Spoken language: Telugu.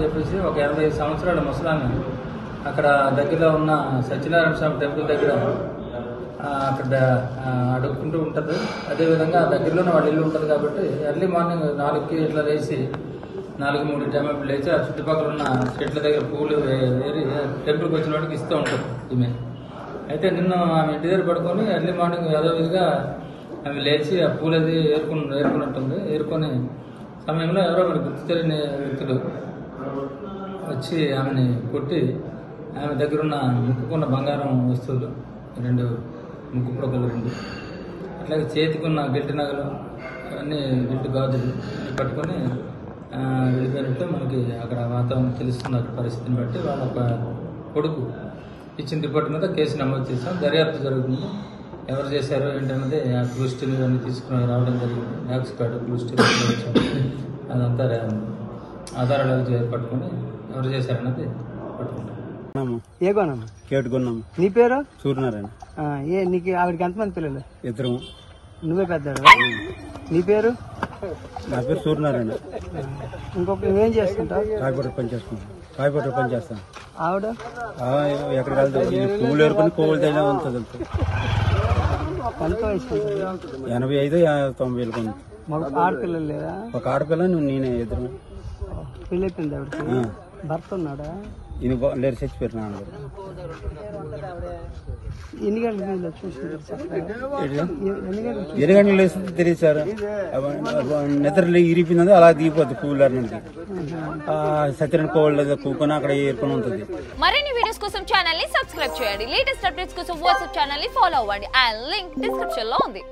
చెప్పేసి ఒక 85 సంవత్సరాల ముసలామె అక్కడ దగ్గరలో ఉన్న సత్యనారాయణ స్వామి టెంపుల్ దగ్గర అక్కడ అడుక్కుంటూ ఉంటుంది. అదేవిధంగా దగ్గరలోనే వాళ్ళ ఇల్లు ఉంటుంది కాబట్టి ఎర్లీ మార్నింగ్ 4కి ఇట్లా లేచి 4-3 టైం లేచి ఆ చుట్టుపక్కల ఉన్న చెట్ల దగ్గర పూలు వేరి టెంపుల్కి వచ్చిన వాడికి ఇస్తూ ఉంటుంది ఈమె. అయితే నిన్న ఆమె ఇంటి దగ్గర పడుకొని ఎర్లీ మార్నింగ్ ఏదో విధిగా ఆమె లేచి ఆ పూలు అది ఏరుకున్నట్టుంది. ఏరుకొని సమయంలో ఎవరో మరి గుర్తు తెలియని వ్యక్తులు వచ్చి ఆమెని కొట్టి ఆమె దగ్గరున్న ముక్కుకున్న బంగారం వస్తువులు 2 ముక్కు ప్రొక్కలు 2, అట్లాగే చేతికున్న గిల్టి నగలు అన్నీ గిల్టి గాజులు పట్టుకొని వెళ్ళిపోయినట్టు మనకి అక్కడ వాతావరణం తెలుస్తుంది. అక్కడ పరిస్థితిని బట్టి వాళ్ళ ఒక కొడుకు ఇచ్చిన రిపోర్ట్ మీద కేసు నమోదు చేసాం. దర్యాప్తు జరుగుతుంది. ఎవరు చేశారో ఏంటన్నది ఆ క్లూ స్టిల్ ఇవన్నీ తీసుకుని రావడం జరిగింది. యాక్స్ కార్డు క్లూ స్టిల్ అదంతా ఆధారాలు పట్టుకొని ఎవరు చేశారన్నది పట్టుకుంటాం. కేటుకున్నాము. నీ పేరు? సూర్యనారాయణ. నీకు ఆవిడకి ఎంతమంది పిల్లలు? 2. నువ్వే పెద్దాడు. నీ పేరు? నా పేరు సూర్యనారాయణ. ఇంకొక నువ్వేం చేసుకుంటావు? కాయపూట పని చేస్తాను. ఆవిడ ఎక్కడికి వెళ్తావు? పువ్వులు ఏరుకొని పువ్వులు తేడా ఉంటుంది. ఎంత వయసు? 85-90 ఆడపిల్లలు లేదా? ఒక ఆడపిల్ల నేనే 2. పెళ్ళి అయిపోయింది ఆవిడకి? భర్త ఉన్నాడా? లేరు, చచ్చిపోయారు నాన్న. ఎన్ని గంటలు చూసింది? 2 గంటలు లేస్తుంది తెలియదు సార్. నిద్రలో ఇరిపోయింది, అలా దిగిపోద్ది పువ్వులు అన్నది. సత్యనారాయణ కోళ్ళు కూకొని అక్కడ ఏర్కొని ఉంటుంది. మరిన్ని వీడియోస్ కోసం ఛానల్ ని సబ్స్క్రైబ్ చేయండి. లేటెస్ట్ అప్డేట్స్ కోసం వాట్సాప్ ఛానల్ ని ఫాలో అవ్వండి. ఆ లింక్ డిస్క్రిప్షన్ లో ఉంది.